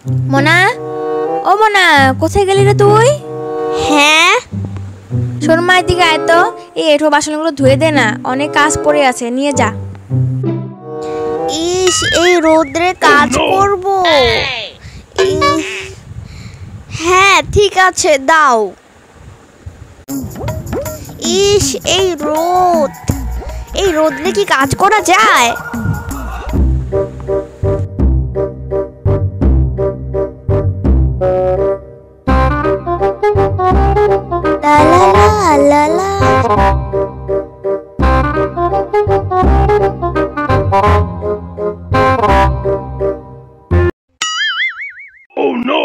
মোনা, ও মোনা, কোথায় গেলি রে তুই? হ্যাঁ শোন মা, এদিকে আয় তো। এই এঁঠো বাসনগুলো ধুয়ে দে না, অনেক কাজ পড়ে আছে, নিয়ে যা। ইস, এই রোদ্রে কাজ করব। হ্যাঁ ঠিক আছে, দাও। ইস, এই রোদ্রে কি কাজ করা যায়? লা লা লা লা লা। Oh no!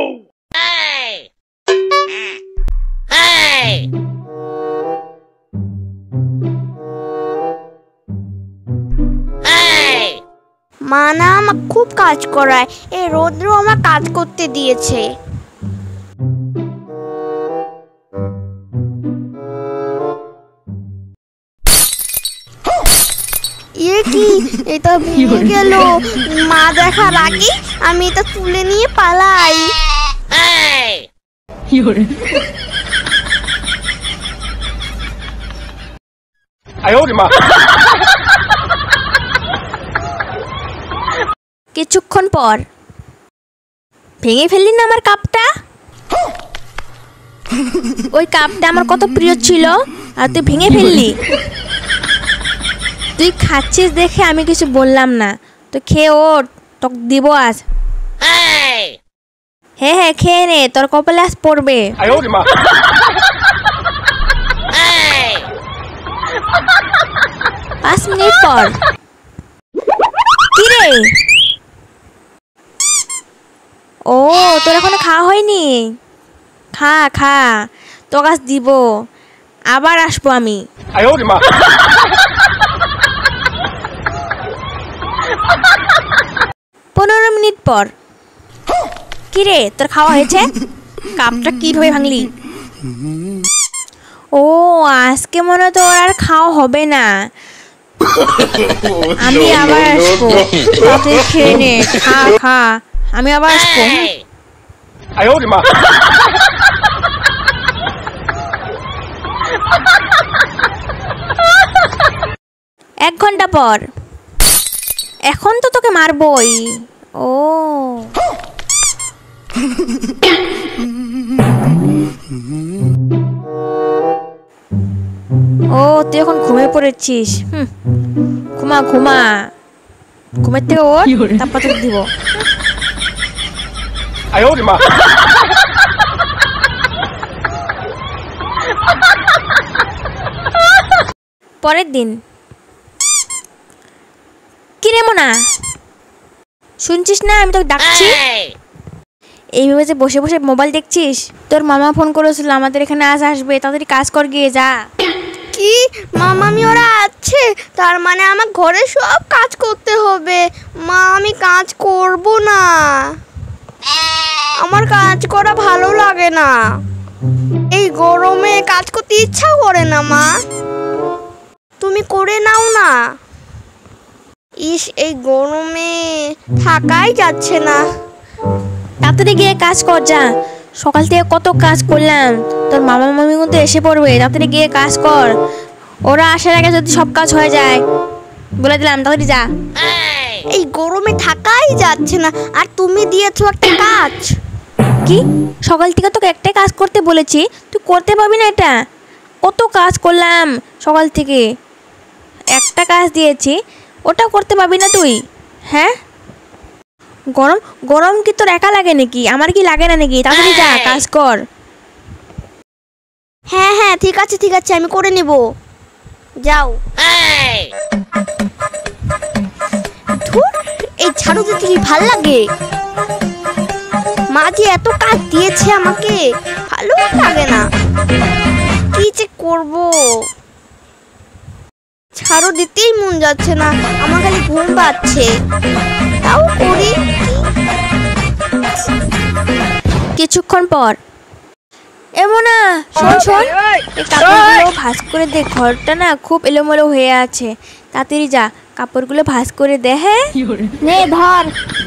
মা না আমাকে খুব কাজ করায়, এই রোদ্র আমার কাজ করতে দিয়েছে। কি এটা ভেঙে গেল? মা দেখার আগে আমি এটা তুলে নিয়ে পালাই। কিছুক্ষণ পর, ভেঙে ফেললি না আমার কাপটা? ওই কাপটা আমার কত প্রিয় ছিল, আর তুই ভেঙে ফেললি। তুই খাচ্ছিস দেখে আমি কিছু বললাম না, তো খেয়ে ওঠ, তোকে দিব আজ। হ্যাঁ হ্যাঁ, খেয়ে নে, তোর কপালে আজ পড়বে। 5 মিনিট পর। কি রে? ও, তোর এখনো খাওয়া হয়নি? খা খা, তোর কাছে দিব, আবার আসবো আমি। 15 মিনিট পর। কি রে, তোর খাওয়া হয়েছে? কাপটা কিভাবে ভাঙলি? ও, আজকে মনে হয় তোর আর খাওয়া হবে না, আমি আবার আসবো, তাড়াতাড়ি খেয়ে নে, খা খা, আমি আবার আসবো। এক ঘন্টা পর। এখন তো তোকে মারবই। ও, ও তুই এখন ঘুমিয়ে পড়েছিস? ঘুমা ঘুমা, ঘুমের থেকে ওঠ, তারপর তোকে দিব। পরের দিন। কি রে মোনা, শুনছিস না আমি তোকে ডাকছি? এইভাবে যে বসে বসে মোবাইল দেখছিস? তোর মামা ফোন করেছিল, আমাদের এখানে আজ আসবে, তাড়াতাড়ি কাজ কর গিয়ে, যা। কি মামামি ওরা আছে? তার মানে আমার ঘরে সব কাজ করতে হবে। মা, আমি কাজ করব না, আমার কাজ করা ভালো লাগে না, এই গরমে কাজ করতে ইচ্ছা করে না। মা, তুমি করে নাও না। ইস, এই গরমে থাকাই যাচ্ছে না। তাড়াতাড়ি গিয়ে কাজ কর, যা। সকাল থেকে কত কাজ করলাম, তোর মামা মামি কিন্তু এসে পড়বে, তাড়াতাড়ি গিয়ে কাজ কর। ওরা আসার আগে যদি সব কাজ হয়ে যায়, বলে দিলাম, তাড়াতাড়ি যা। এই গরমে থাকাই যাচ্ছে না, আর তুমি দিয়েছো একটা কাজ। কি? সকাল থেকে তোকে একটাই কাজ করতে বলেছি, তুই করতে পারবি না? এটা কত কাজ করলাম সকাল থেকে, একটা কাজ দিয়েছি, ওটাও করতে পারবি না তুই? হ্যাঁ, গরম গরম কি তোর একা লাগে নাকি? আমার কি লাগে না নাকি? তাড়াতাড়ি যা, কাজ কর। হ্যাঁ হ্যাঁ, ঠিক আছে ঠিক আছে, আমি করে নেব, যাও। ধুর, এই ঝাড়ু দিতে কি ভাল লাগে? মা যে এত কাজ দিয়েছে আমাকে, ভালো লাগে না, কি যে করব। ঝাড়ু দিতেই মন যাচ্ছে না, আমার খালি ঘুম পাচ্ছে, তাও করি। কিছুক্ষণ পর। এমন না, শোন শোন, এই কাপড়গুলো ভাঁজ করে দে, ঘরটা না খুব এলোমেলো হয়ে আছে, তাড়াতাড়ি যা, কাপড়গুলো ভাঁজ করে দে। হ্যাঁ নে ধর।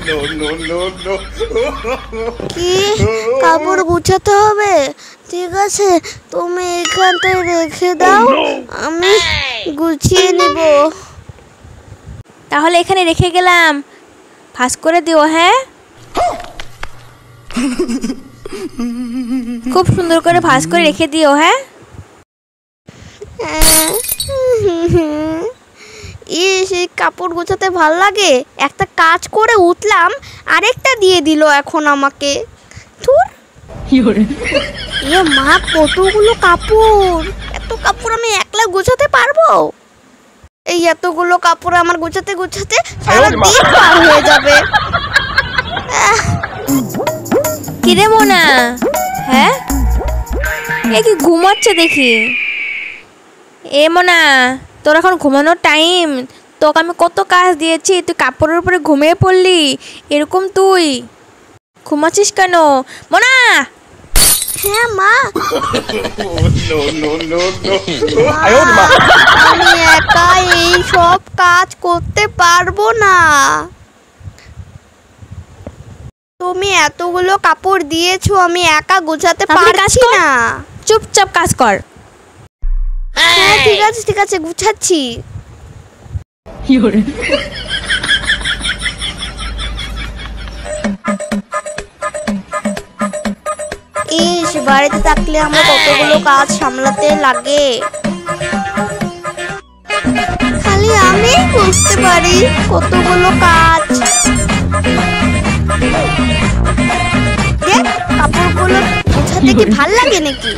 No, no, no, no. কি কাপড় গুছাতে হবে? ঠিক আছে, তুমি এখানটায় রেখে দাও, আমি গুছিয়ে নিব। তাহলে এখানে রেখে গেলাম, ভাঁজ করে দিও। হ্যাঁ খুব সুন্দর করে ভাঁজ করে রেখে দিও। হ্যাঁ সেই কাপড় গোছাতে ভাল লাগে। একটা কাজ করে উঠলাম, আরেকটা দিয়ে দিল এখন আমাকে। ধুর। এ মা, কতগুলো কাপড়! এত কাপড় আমি একলা গোছাতে পারবো? এই এতগুলো কাপড় আমার গোছাতে গোছাতে সারা দিন পার হয়ে যাবে। কিরে মোনা? হ্যাঁ এ কি ঘুমাচ্ছে দেখি। এ মোনা, তোর এখন ঘুমানোর টাইম। তোকে আমি কত কাজ দিয়েছি, তুই কাপড়ের উপরে ঘুমিয়ে পড়লি। এরকম তুই ঘুমাচ্ছিস কেন মোনা? হ্যাঁ মা, No, no, no, no. আমি একা এই সব কাজ করতে পারবো না। তুমি এতগুলো কাপড় দিয়েছো, আমি একা গোছাতে তাহলে কাজ পারছি কর। না। চুপচাপ কাজ কর। হ্যাঁ ঠিক আছে ঠিক আছে, গুছাচ্ছি। ইস, বাড়িতে থাকলে আমরা কতগুলো কাজ সামলাতে লাগে। খালি আমি বুঝতে পারি কতগুলো কাজ। দেখ, কাপড়গুলো গোছাতে কি ভাল লাগে নাকি?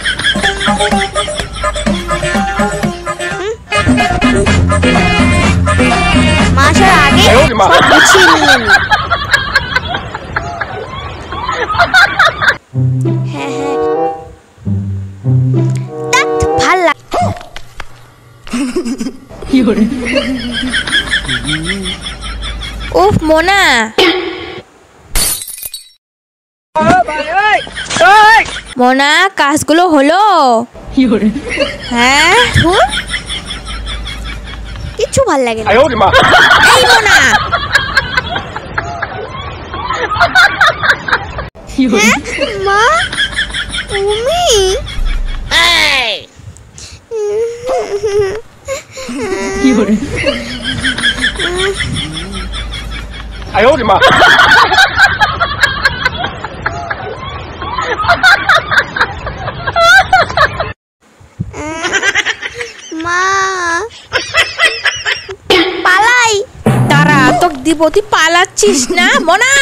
মা আসার আগে সব গুছিয়ে নিয়ে নি। হ্যাঁ হ্যাঁ, ধ্যাৎ, ভাল লাগে। উফ মোনা, মোনা কাজগুলো হলো? হ্যাঁ ধুর, কিচ্ছু ভাল লাগে না। এই মোনা, হ্যাঁ মা, তুমি? মা, পালাই। তারা তোকে দিব, তুই পালাচ্ছিস না মোনা?